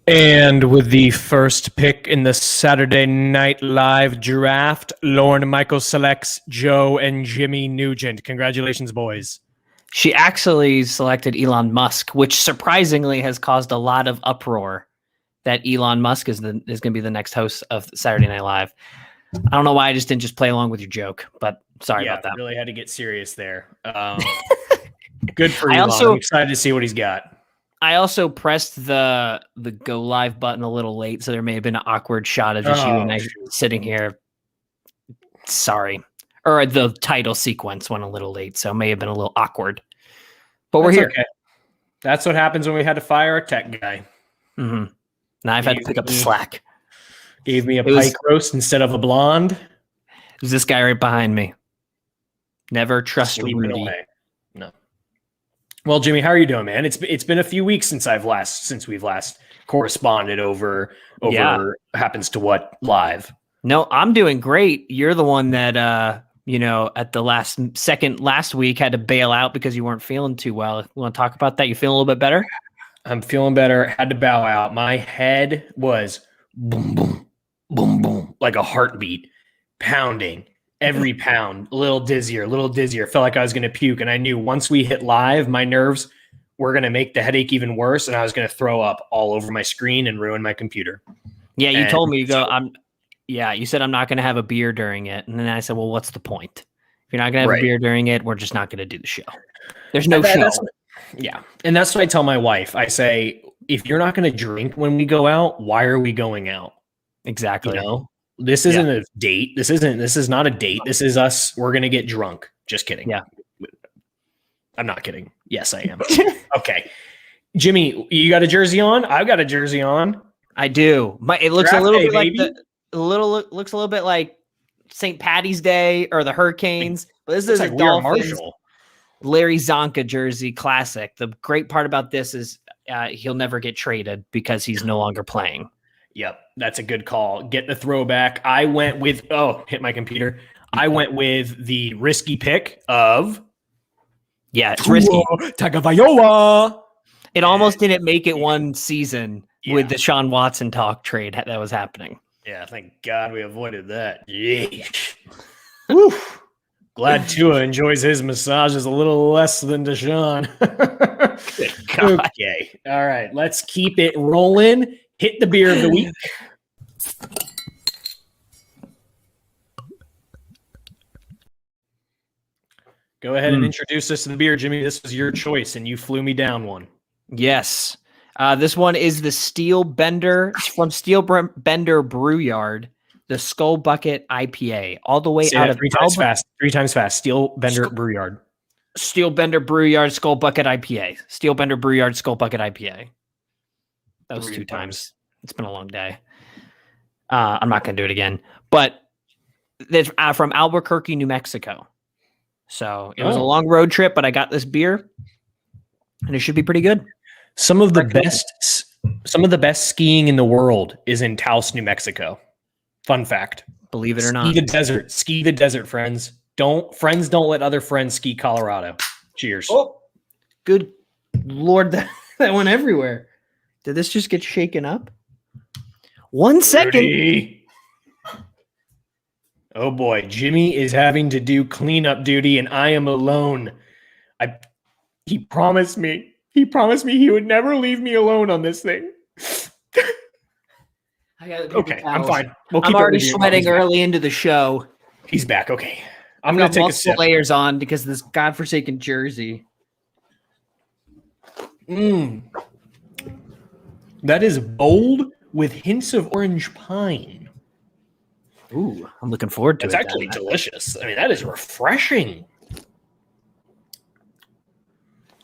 And with the first pick in the Saturday Night Live draft, Lorne Michael selects Joe and Jimmy Nugent. Congratulations, boys. She actually selected Elon Musk, which surprisingly has caused a lot of uproar that Elon Musk is going to be the next host of Saturday Night Live. I don't know why I just didn't play along with your joke, but sorry about that. Really had to get serious there. Good for Elon. I'm excited to see what he's got. I also pressed the go live button a little late, so there may have been an awkward shot of just you and I sitting here. Sorry. Or the title sequence went a little late, so it may have been a little awkward. But we're here. Okay. That's what happens when we had to fire a tech guy. Mm-hmm. Now I've had to pick up the slack. Gave me a pike roast instead of a blonde. It was this guy right behind me. Never trust Rudy. No. Well, Jimmy, how are you doing, man? It's been a few weeks since we've last corresponded over happens to what live. No, I'm doing great. You're the one that at the last week had to bail out because you weren't feeling too well. You want to talk about that? You feeling a little bit better? I'm feeling better. Had to bow out. My head was boom, boom, boom, boom, like a heartbeat pounding. Every pound, a little dizzier. Felt like I was going to puke. And I knew once we hit live, my nerves were going to make the headache even worse. And I was going to throw up all over my screen and ruin my computer. Yeah, you told me, you said I'm not going to have a beer during it. And then I said, well, what's the point? If you're not going to have a beer during it, we're just not going to do the show. There's no show. Yeah. And that's what I tell my wife. I say, if you're not going to drink when we go out, why are we going out? Exactly. You know? This isn't a date. This is not a date. This is us. We're going to get drunk. Just kidding. Yeah. I'm not kidding. Yes, I am. Okay. Jimmy, you got a jersey on? I've got a jersey on. I do. It looks a little bit like looks a little bit like St. Patty's Day or the Hurricanes. But this is a Dolphins Larry Zonka jersey classic. The great part about this is he'll never get traded because he's no longer playing. Yep, that's a good call. Get the throwback. I went with hit my computer. I went with the risky pick of it's risky. Tagovailoa. It almost didn't make it one season with the Sean Watson talk trade that was happening. Yeah, thank God we avoided that. Yeesh. Woo. Glad Tua enjoys his massages a little less than Deshaun. Okay. All right. Let's keep it rolling. Hit the beer of the week. Go ahead and introduce us to the beer, Jimmy. This was your choice, and you flew me down one. Yes. This one is the Steel Bender from Steel Bender Brew Yard, the Skull Bucket IPA, all the way out of three times fast. Steel Bender Brew Yard. Steel Bender Brew Yard Skull Bucket IPA. Steel Bender Brew Yard Skull Bucket IPA. That was 2 times. It's been a long day. I'm not going to do it again. But it's from Albuquerque, New Mexico. So it was a long road trip, but I got this beer, and it should be pretty good. Some of the best skiing in the world is in Taos, New Mexico. Fun fact. Believe it or not. Ski the desert, friends. Don't let other friends ski Colorado. Cheers. Oh, good Lord, that went everywhere. Did this just get shaken up? 1 second. Rudy. Oh boy, Jimmy is having to do cleanup duty, and I am alone. He promised me he would never leave me alone on this thing. Okay, I'm fine. I'm already sweating early into the show. He's back. Okay, I'm going to take multiple layers on because of this godforsaken jersey. That is bold with hints of orange pine. Ooh, I'm looking forward to it. It's actually delicious. I mean, that is refreshing.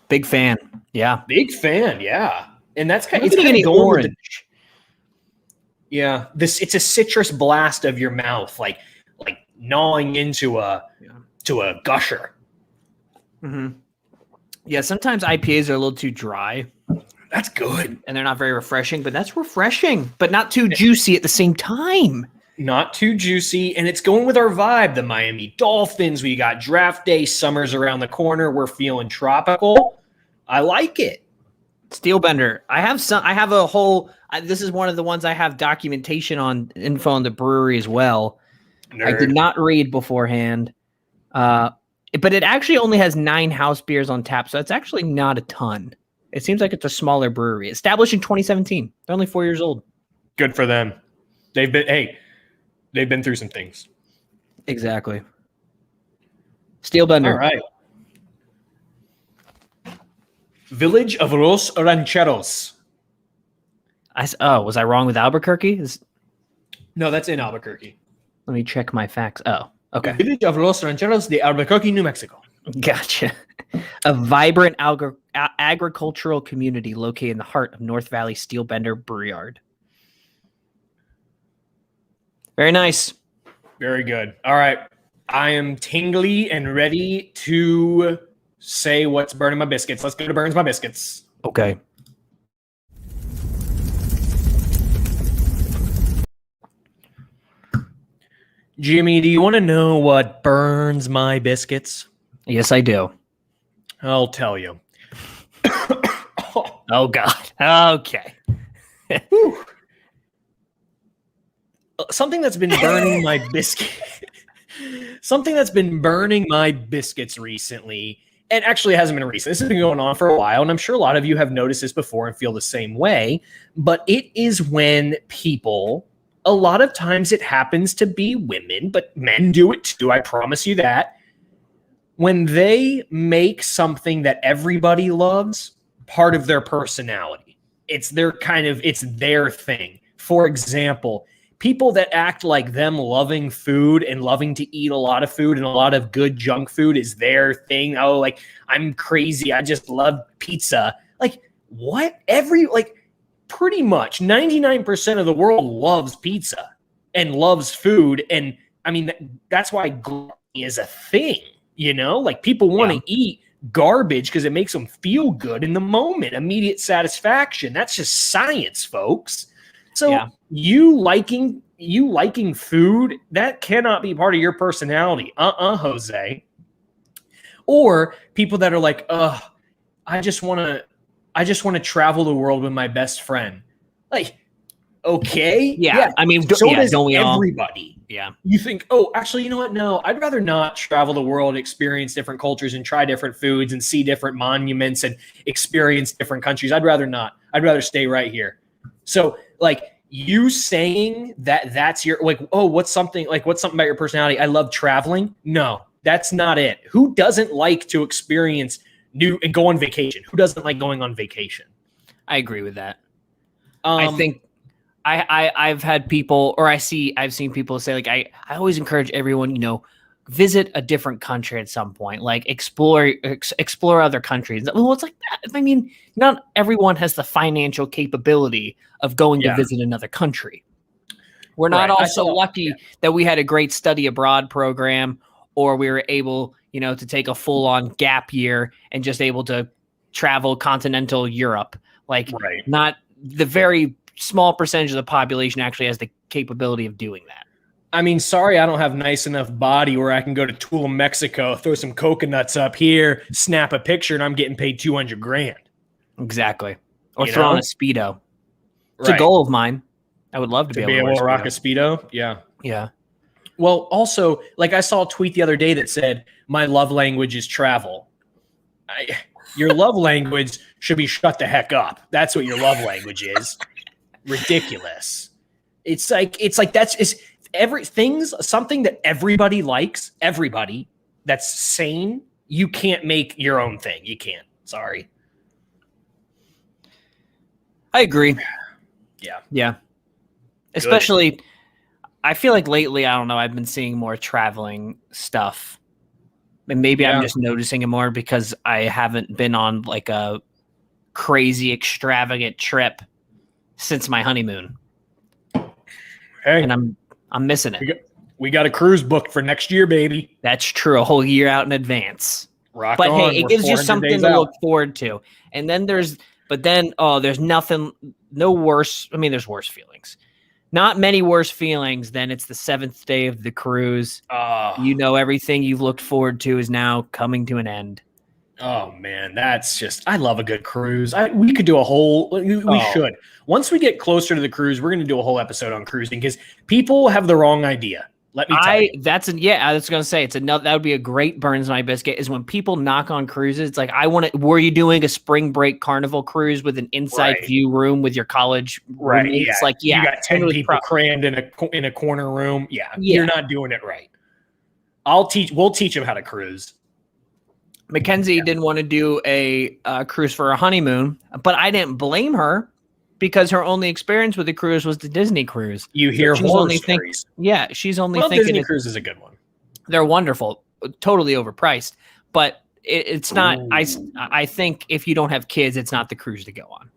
Big fan. Yeah. Big fan. Yeah. And that's kind of orange. Yeah. It's a citrus blast of your mouth, like gnawing into a gusher. Mm-hmm. Yeah. Sometimes IPAs are a little too dry. That's good. And they're not very refreshing, but that's refreshing, but not too juicy at the same time. Not too juicy, and it's going with our vibe. The Miami Dolphins, we got draft day, summer's around the corner, we're feeling tropical. I like it. Steelbender. I have some. I have a whole. This is one of the ones I have documentation on, info on the brewery as well. Nerd. I did not read beforehand, but it actually only has 9 house beers on tap, so it's actually not a ton. It seems like it's a smaller brewery. Established in 2017. They're only 4 years old. Good for them. They've been through some things. Exactly. Steelbender. All right. Village of Los Rancheros. Was I wrong with Albuquerque? No, that's in Albuquerque. Let me check my facts. Oh, okay. Village of Los Rancheros de Albuquerque, New Mexico. Gotcha. A vibrant agricultural community located in the heart of North Valley Steelbender Brewyard. Very nice. Very good. All right. I am tingly and ready to say what's burning my biscuits. Let's go to Burns My Biscuits. Okay. Jimmy, do you want to know what burns my biscuits? Yes, I do. I'll tell you. Oh, God. Okay. Something that's been burning my something that's been burning my biscuits recently, and actually hasn't been recent. This has been going on for a while, and I'm sure a lot of you have noticed this before and feel the same way, but it is when people, a lot of times it happens to be women, but men do it too, I promise you that, when they make something that everybody loves part of their personality. It's their thing. For example, people that act like them loving food and loving to eat a lot of food and a lot of good junk food is their thing. Oh, like, I'm crazy. I just love pizza. Like, what? Pretty much 99% of the world loves pizza and loves food. And I mean, that's why gluttony is a thing, you know? Like, people want to eat garbage because it makes them feel good in the moment, immediate satisfaction. That's just science, folks. So you liking food, that cannot be part of your personality. Jose. Or people that are like, I just want to travel the world with my best friend. Like, okay. Yeah. I mean, so does don't we everybody. Yeah. You think, actually, you know what? No, I'd rather not travel the world, experience different cultures and try different foods and see different monuments and experience different countries. I'd rather not. I'd rather stay right here. So, like, you saying that's your, like, what's something about your personality? I love traveling. No, that's not it. Who doesn't like to experience new and go on vacation? Who doesn't like going on vacation? I agree with that. I think I've had people, or I've seen people say, like, I always encourage everyone, visit a different country at some point, like explore other countries. Well, it's like that. I mean, not everyone has the financial capability of going to visit another country. We're not also lucky that we had a great study abroad program, or we were able, to take a full on gap year and just able to travel continental Europe. Like, not the very small percentage of the population actually has the capability of doing that. I mean, sorry, I don't have nice enough body where I can go to Tulum, Mexico, throw some coconuts up here, snap a picture, and I'm getting paid $200,000. Exactly. Or throw on a Speedo. It's a goal of mine. I would love to be able to rock a Speedo. Yeah. Yeah. Well, also, like, I saw a tweet the other day that said, my love language is travel. Your love language should be shut the heck up. That's what your love language is. Ridiculous. It's like something that everybody likes, everybody that's sane, you can't make your own thing. You can't. Sorry. I agree. Yeah. Yeah. Especially, I feel like lately, I don't know, I've been seeing more traveling stuff. And maybe I'm just noticing it more because I haven't been on like a crazy extravagant trip since my honeymoon. Hey, and I'm missing it. We got a cruise booked for next year, baby. That's true. A whole year out in advance. Rock but on. Hey, it gives you something to look forward to. And then there's nothing, no worse. I mean, there's worse feelings. Not many worse feelings than it's the 7th day of the cruise. Everything you've looked forward to is now coming to an end. Oh man, that's just I love a good cruise. We could do a whole we Oh. should. Once we get closer to the cruise, we're going to do a whole episode on cruising because people have the wrong idea. Let me tell you. I was gonna say that would be a great burns my biscuit is when people knock on cruises. It's like were you doing a spring break carnival cruise with an inside view room with your college roommates? Yeah. Like, yeah, you got 10 people crammed in a corner room. Yeah, you're not doing it right. We'll teach them how to cruise. Mackenzie didn't want to do a cruise for her honeymoon, but I didn't blame her because her only experience with the cruise was the Disney cruise. You hear horror stories. She's only thinking Disney cruise is a good one. They're wonderful, totally overpriced, but it's not. I think if you don't have kids, it's not the cruise to go on,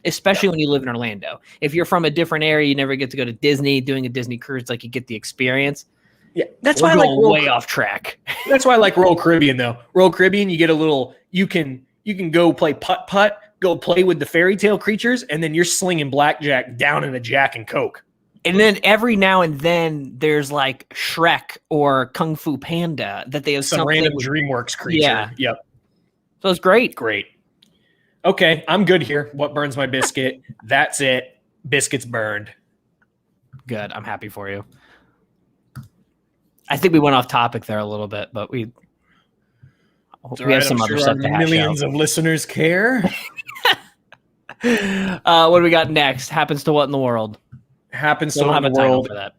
especially when you live in Orlando. If you're from a different area, you never get to go to Disney. Doing a Disney cruise, like you get the experience. Yeah, that's why I like way off track. That's why I like Royal Caribbean though. Royal Caribbean, you get a little. You can go play putt, go play with the fairy tale creatures, and then you're slinging blackjack down in a Jack and Coke. And then every now and then there's like Shrek or Kung Fu Panda that they have some random DreamWorks creature. Yeah. Yep. So it's great. Great. Okay, I'm good here. What burns my biscuit? That's it. Biscuits burned. Good. I'm happy for you. I think we went off topic there a little bit, but we have some other stuff to hash millions of listeners care. What do we got next? Happens to what in the world? Happens to what in the world. For that.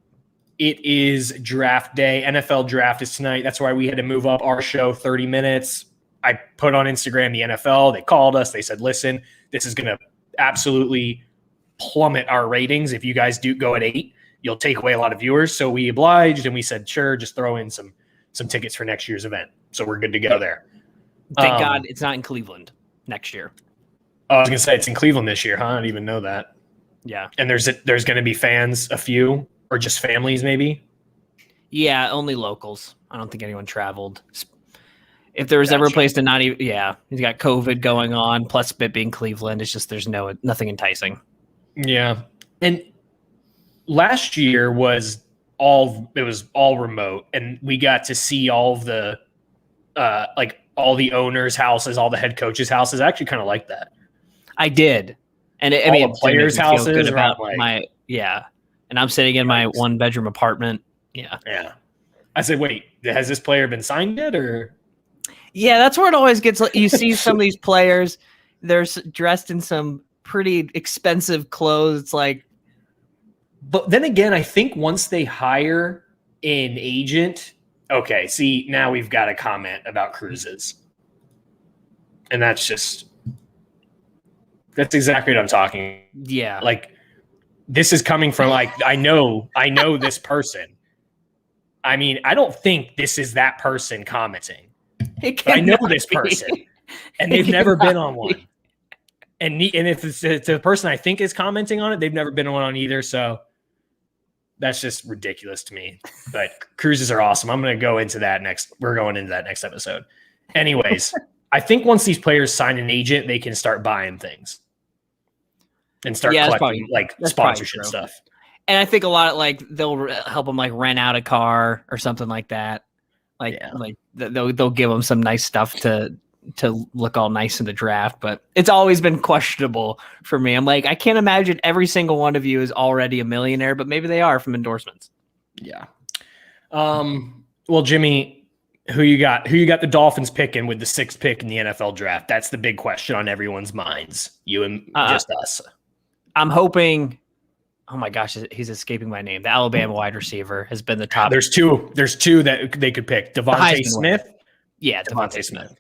It is draft day. NFL draft is tonight. That's why we had to move up our show 30 minutes. I put on Instagram the NFL. They called us. They said, listen, this is going to absolutely plummet our ratings. If you guys do go at 8, you'll take away a lot of viewers. So we obliged and we said, sure, just throw in some tickets for next year's event. So we're good to go there. Thank God it's not in Cleveland next year. I was going to say it's in Cleveland this year, huh? I didn't even know that. Yeah. And there's going to be fans, a few, or just families maybe? Yeah, only locals. I don't think anyone traveled. If there was ever a place to not even, he's got COVID going on, plus it being Cleveland, it's just there's nothing enticing. Yeah. And last year was all remote, and we got to see all of the all the owners' houses, all the head coaches' houses. I actually kind of like that. I did, and the players' houses good about and I'm sitting in my 1-bedroom apartment. Yeah. I said, wait, has this player been signed yet, or? Yeah, that's where it always gets. You see some of these players, they're dressed in some pretty expensive clothes. It's like, but then again, I think once they hire an agent, okay. See, now we've got a comment about cruises, and that's exactly what I'm talking. Yeah, like this is coming from I know this person. I mean, I don't think this is that person commenting. But I know this person, and they've never been on one. And if it's the person I think is commenting on it, they've never been on one either. So that's just ridiculous to me. But cruises are awesome. I'm going to go into that next. We're going into that next episode. Anyways, I think once these players sign an agent, they can start buying things and start collecting sponsorship stuff. And I think a lot of they'll help them rent out a car or something like that. They'll give them some nice stuff to look all nice in the draft, but it's always been questionable for me. I'm like, I can't imagine every single one of you is already a millionaire, but maybe they are from endorsements. Yeah. Well, Jimmy, who you got the Dolphins picking with the 6th pick in the NFL draft? That's the big question on everyone's minds. You and just us. I'm hoping. Oh my gosh, he's escaping my name. The Alabama wide receiver has been the top. There's two that they could pick. Devontae Smith. Yeah, Devontae Smith.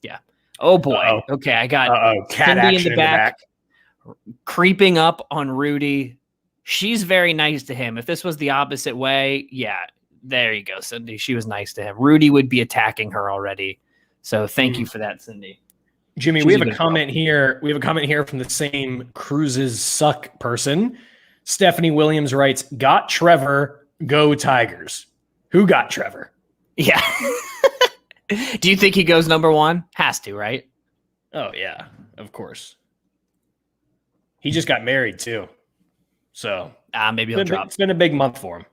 Yeah. Oh boy. Uh-oh. Okay, I got cat Cindy action in the back. Creeping up on Rudy. She's very nice to him. If this was the opposite way, yeah, there you go, Cindy. She was nice to him. Rudy would be attacking her already. So thank you for that, Cindy. Jimmy, we have a comment here. We have a comment here from the same cruises suck person. Stephanie Williams writes, got Trevor, go Tigers. Who got Trevor? Yeah. Do you think he goes number 1? Has to, right? Oh, yeah, of course. He just got married, too. So maybe he'll drop. It's been a big month for him.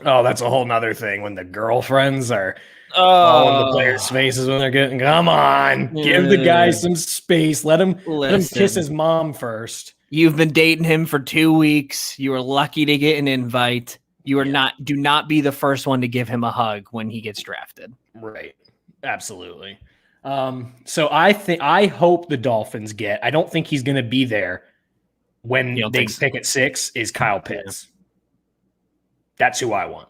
Oh, that's a whole nother thing when the girlfriends are all in the players' Oh, faces when they're getting. Come on, give the guy some space. Let him kiss listen. his mom first. You've been dating him for 2 weeks. You are lucky to get an invite. You are not. Do not be the first one to give him a hug when he gets drafted. Right. Absolutely. So I hope the Dolphins get. I don't think he's going to be there when You don't they think so? pick at 6. Is Kyle Pitts? That's who I want.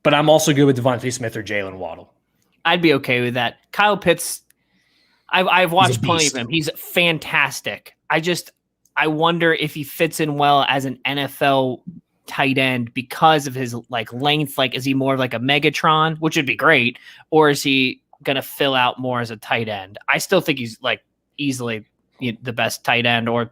But I'm also good with Devontae Smith or Jalen Waddle. I'd be okay with that. Kyle Pitts. I've watched plenty beast. of him. He's fantastic. I wonder if he fits in well as an NFL tight end because of his like length. Like, is he more of like a Megatron, which would be great, or is he gonna fill out more as a tight end? I still think he's like easily the best tight end. Or,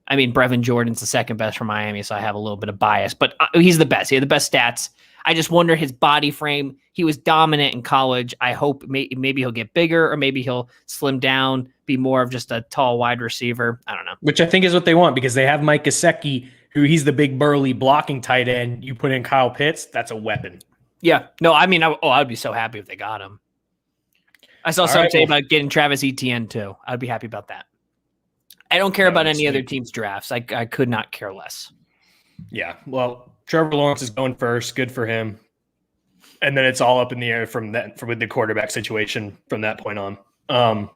I mean, Brevin Jordan's the second best for Miami, so I have a little bit of bias, but he's the best. He had the best stats. I just wonder his body frame. He was dominant in college. I hope maybe he'll get bigger, or maybe he'll slim down, be more of just a tall wide receiver. I don't know. Which I think is what they want because they have Mike Gesicki, who he's the big burly blocking tight end. You put in Kyle Pitts, that's a weapon. Yeah. No, I mean, I'd be so happy if they got him. I saw something say about getting Travis Etienne too. I'd be happy about that. I don't care about any other team's drafts. I could not care less. Yeah. Well, Trevor Lawrence is going first. Good for him. And then it's all up in the air with the quarterback situation from that point on.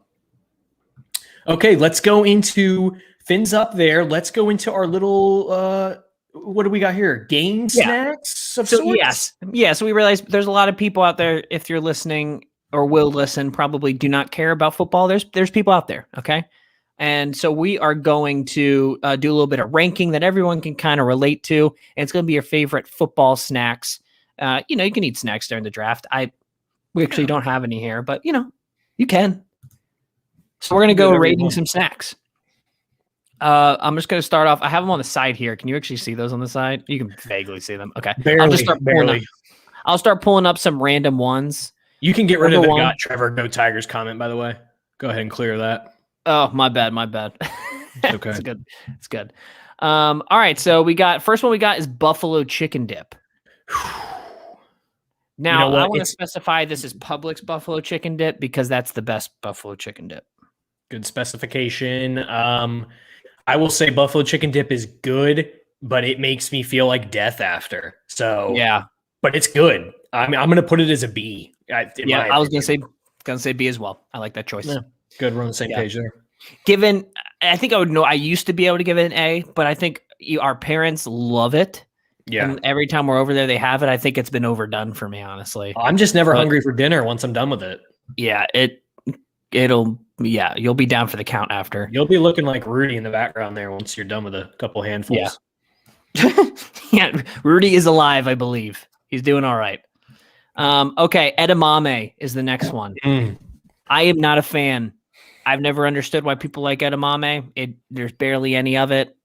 Okay, let's go into Finn's up there. Let's go into our little what do we got here? Game snacks of sorts? Yeah. So we realize there's a lot of people out there, if you're listening or will listen, probably do not care about football. There's people out there, okay? And so we are going to do a little bit of ranking that everyone can kind of relate to. And it's going to be your favorite football snacks. You can eat snacks during the draft. We actually don't have any here, but you can. So we're going to go rating some snacks. I'm just going to start off. I have them on the side here. Can you actually see those on the side? You can vaguely see them. Okay. I'll start pulling up some random ones. You can get rid of the "Got Trevor, Go Tigers" comment, by the way. Go ahead and clear that. Oh, my bad. Okay. It's good. All right. So first one we got is buffalo chicken dip. Now, I want to specify this is Publix buffalo chicken dip because that's the best buffalo chicken dip. Good specification. I will say buffalo chicken dip is good, but it makes me feel like death after. So yeah, but it's good. I mean, I'm going to put it as a B. I was going to say B as well. I like that choice. Yeah. Good. We're on the same page there. I think I would know. I used to be able to give it an A, but I think our parents love it. Yeah. And every time we're over there, they have it. I think it's been overdone for me, honestly. I'm just never hungry for dinner once I'm done with it. Yeah, you'll be down for the count after. You'll be looking like Rudy in the background there once you're done with a couple handfuls. Yeah. Yeah, Rudy is alive, I believe. He's doing all right. Okay, edamame is the next one. I am not a fan. I've never understood why people like edamame. There's barely any of it.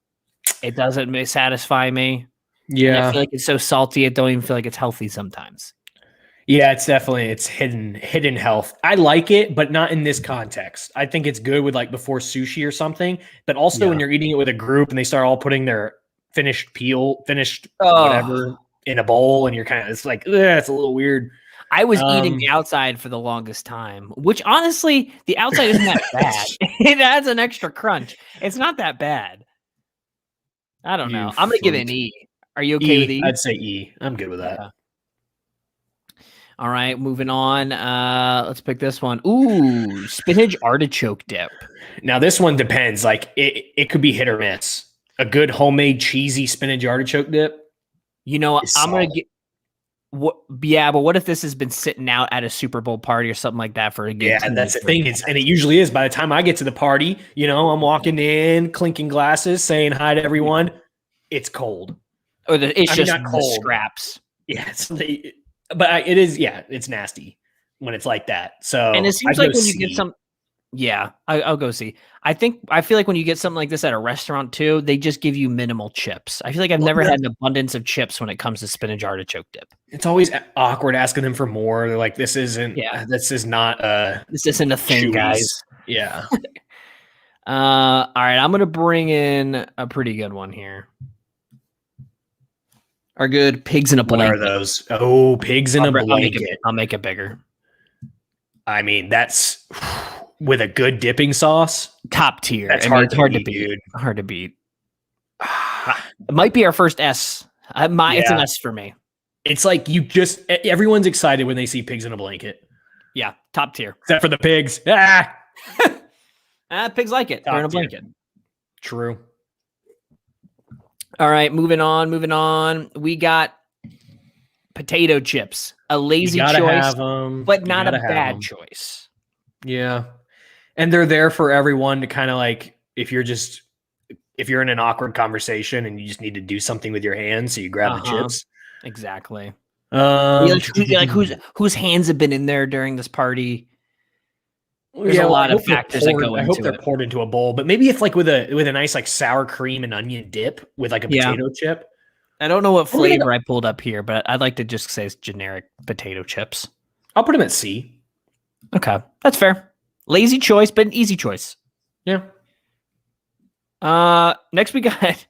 It doesn't satisfy me. Yeah, and I feel like it's so salty. I don't even feel like it's healthy sometimes. Yeah, it's hidden health. I like it, but not in this context. I think it's good with like before sushi or something, but also when you're eating it with a group and they start all putting their finished whatever in a bowl, and you're it's like, it's a little weird. I was eating the outside for the longest time, which honestly, the outside isn't that bad. It adds an extra crunch. It's not that bad. I don't know. I'm going to give it an E. Are you okay with E? I'd say E. I'm good with that. Yeah. All right, moving on. Let's pick this one. Ooh, spinach artichoke dip. Now, this one depends. Like, it could be hit or miss. A good homemade cheesy spinach artichoke dip. I'm going to get... but what if this has been sitting out at a Super Bowl party or something like that for a good Yeah, and that's the thing. And it usually is. By the time I get to the party, I'm walking in, clinking glasses, saying hi to everyone. It's cold. Or it's just not cold. Scraps. Yeah, but it is. Yeah, it's nasty when it's like that. So, and it seems like when you get some. Yeah, I'll go see. I feel like when you get something like this at a restaurant too, they just give you minimal chips. I feel like I've never had an abundance of chips when it comes to spinach artichoke dip. It's always awkward asking them for more. They're like, this isn't a thing, guys. Yeah. All right, I'm gonna bring in a pretty good one here. are good. Pigs in a What are blanket. those? Oh, pigs in a blanket. I'll make it bigger. I mean, that's with a good dipping sauce. Top tier. That's It's hard to beat. dude. Hard to beat. It might be our first S. It's an S for me. It's like everyone's excited when they see pigs in a blanket. Yeah, top tier. Except for the pigs. Pigs like it. They're in a blanket. True. All right, moving on. We got potato chips. A lazy choice, but not a bad choice. Yeah. And they're there for everyone to kind of like, if you're in an awkward conversation and you just need to do something with your hands, so you grab the chips. Exactly. Whose hands have been in there during this party? There's a lot of factors that go into it. I hope they're poured into a bowl, but maybe if like with a nice like sour cream and onion dip with like a potato chip. I don't know what flavor I pulled up here, but I'd like to just say it's generic potato chips. I'll put them at C. Okay, that's fair. Lazy choice, but an easy choice. Yeah. Next we got,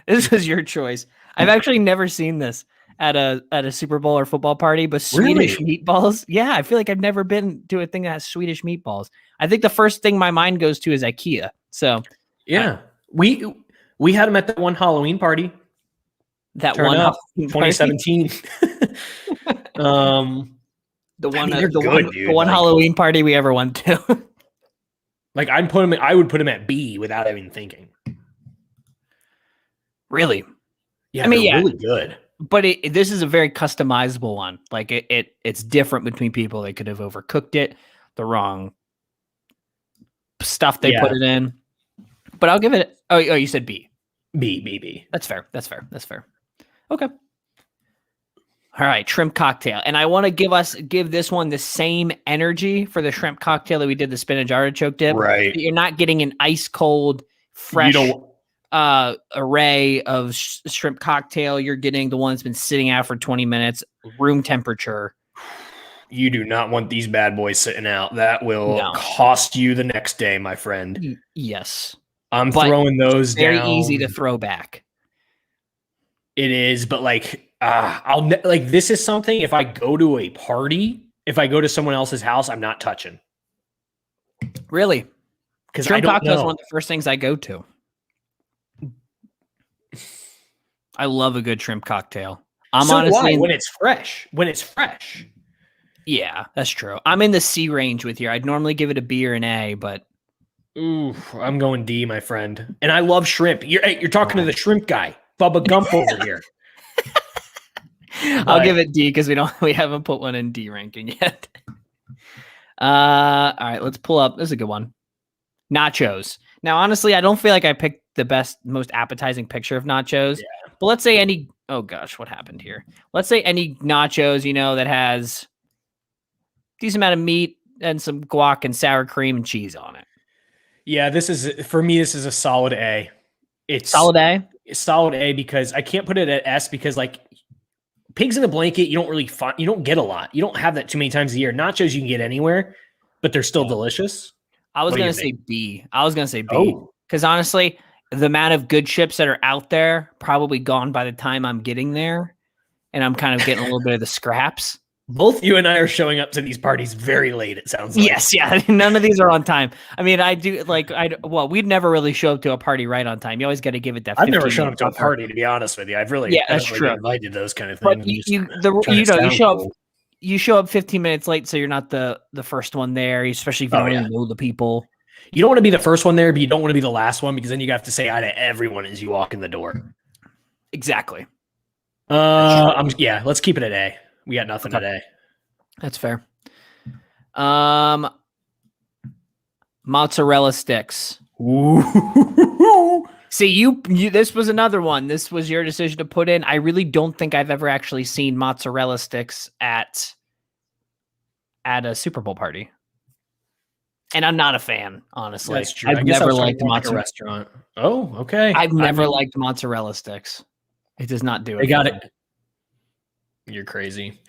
this was your choice. I've actually never seen this at a Super Bowl or football party, but Swedish meatballs. Yeah, I feel like I've never been to a thing that has Swedish meatballs. I think the first thing my mind goes to is IKEA. So yeah, we had them at that one Halloween party. That one up, 2017. The one Halloween party we ever went to. Like I would put them at B without even thinking. Really? Yeah, I mean, really good. But this is a very customizable one. Like it's different between people. They could have overcooked it, the wrong stuff they put it in. But I'll give it. Oh, you said B. B. That's fair. Okay. All right, shrimp cocktail, and I want to give this one the same energy for the shrimp cocktail that we did the spinach artichoke dip. Right. You're not getting an ice cold, fresh array of shrimp cocktail. You're getting the one that's been sitting out for 20 minutes, room temperature. You do not want these bad boys sitting out. That will cost you the next day, my friend. Yes. I'm throwing those very down. Very easy to throw back. It is, but like, this is something, if I go to a party, if I go to someone else's house, I'm not touching. Really? Because shrimp cocktail is one of the first things I go to. I love a good shrimp cocktail. Honestly, when it's fresh. Yeah, that's true. I'm in the C range with you. I'd normally give it a B or an A, but I'm going D, my friend. And I love shrimp. You're talking to the shrimp guy, Bubba Gump over here. I'll give it D because we haven't put one in D ranking yet. All right, let's pull up. This is a good one. Nachos. Now, honestly, I don't feel like I picked the most appetizing picture of nachos. Yeah. But let's say oh gosh, what happened here? Let's say any nachos, that has decent amount of meat and some guac and sour cream and cheese on it. Yeah, this is a solid A. It's solid A? Solid A because I can't put it at S because like pigs in a blanket, you don't get a lot. You don't have that too many times a year. Nachos you can get anywhere, but they're still delicious. I was going to say B. Because honestly, the amount of good chips that are out there probably gone by the time I'm getting there, and I'm kind of getting a little bit of the scraps. Both you and I are showing up to these parties very late, it sounds like. Yes, yeah. None of these are on time. I mean, we'd never really show up to a party right on time. You always got to give it that. I've never shown up to a party, to be honest with you. That's true. Invited those kind of things. But you show up 15 minutes late, so you're not the first one there, especially if you don't really know the people. You don't want to be the first one there, but you don't want to be the last one because then you have to say hi to everyone as you walk in the door. Exactly. Let's keep it at A. We got nothing today. That's fair. Mozzarella sticks. Ooh. See, you this was another one. This was your decision to put in. I really don't think I've ever actually seen mozzarella sticks at a Super Bowl party. And I'm not a fan, honestly. That's true. I've never liked mozzarella restaurant. Oh, okay. I've never liked mozzarella sticks. It does not do it. They got it. You're crazy.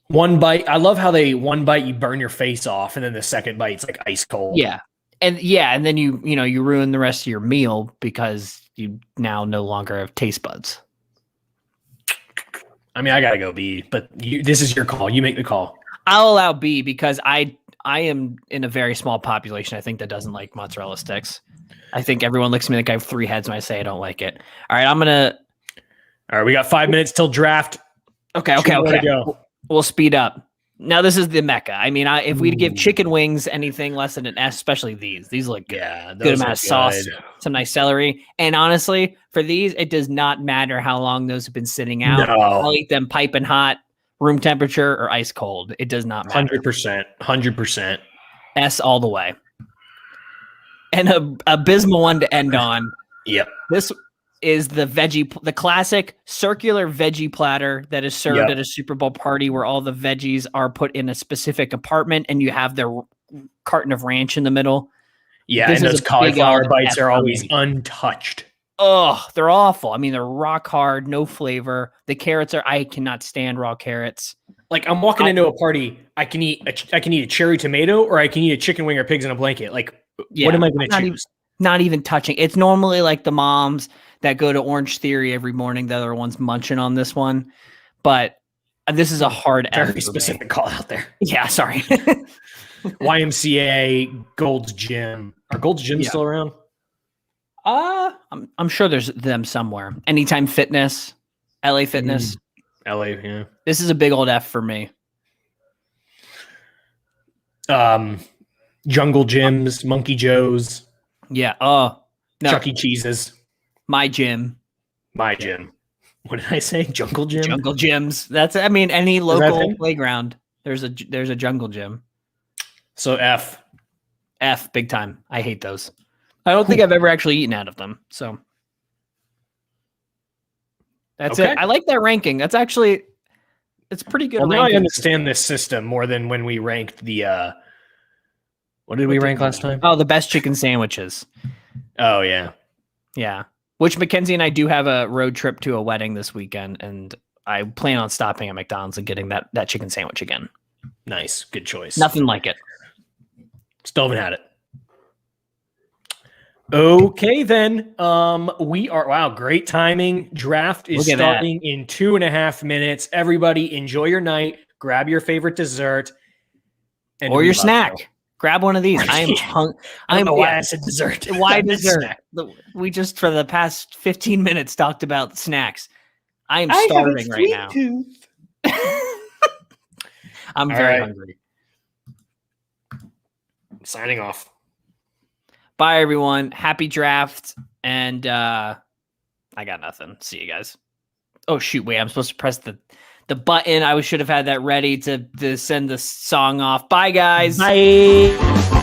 One bite. I love how one bite you burn your face off, and then the second bite's like ice cold. Yeah, and then you ruin the rest of your meal because you now no longer have taste buds. I mean, I gotta go B, but this is your call. You make the call. I'll allow B because I am in a very small population, I think, that doesn't like mozzarella sticks. I think everyone looks at me like I have 3 heads when I say I don't like it. All right, All right, we got 5 minutes till draft. Okay. We'll speed up. Now this is the mecca. I mean, if we give chicken wings anything less than an S, especially these look good. Yeah, Good amount of sauce, some nice celery, and honestly, for these, it does not matter how long those have been sitting out. No. I'll eat them piping hot, room temperature, or ice cold. It does not matter. 100%. S all the way. And a abysmal one to end on. Yep. This is the classic circular veggie platter that is served at a Super Bowl party where all the veggies are put in a specific compartment and you have their carton of ranch in the middle. Yeah, and those cauliflower bites are always untouched. Oh, they're awful. I mean, they're rock hard, no flavor. The carrots I cannot stand raw carrots. Like I'm walking into a party, I can eat a cherry tomato or I can eat a chicken wing or pigs in a blanket. Like, what am I going to choose? Not even touching. It's normally like the moms that go to Orange Theory every morning that are ones munching on this one. But this is a hard very specific call out there. Yeah, sorry. YMCA, Gold's Gym. Are Gold's Gym still around? I'm sure there's them somewhere. Anytime Fitness, LA Fitness. LA, yeah. This is a big old F for me. Jungle Gyms, Monkey Joe's. Yeah. Oh, no. Chuck E. Cheese's. My gym. My gym. What did I say? Jungle Gym? Jungle gyms. Any local playground. There's a jungle gym. So F. F, big time. I hate those. I don't think I've ever actually eaten out of them. So that's it. I like that ranking. It's pretty good. Well, now I understand this system more than when we ranked the what did we rank last time? Oh, the best chicken sandwiches. Oh, yeah. Yeah. Which Mackenzie and I do have a road trip to a wedding this weekend, and I plan on stopping at McDonald's and getting that chicken sandwich again. Nice. Good choice. Nothing like it. Still haven't had it. Okay, then. We are, wow, great timing. Draft is starting in 2.5 minutes. Everybody enjoy your night. Grab your favorite dessert. Or your snack. Grab one of these. I am hungry. I don't know why I said dessert. Why dessert? We just, for the past 15 minutes, talked about snacks. I am starving right now. I'm very hungry. Signing off. Bye, everyone. Happy draft. And I got nothing. See you guys. Oh, shoot. Wait, I'm supposed to press the button. I should have had that ready to send the song off. Bye, guys. Bye.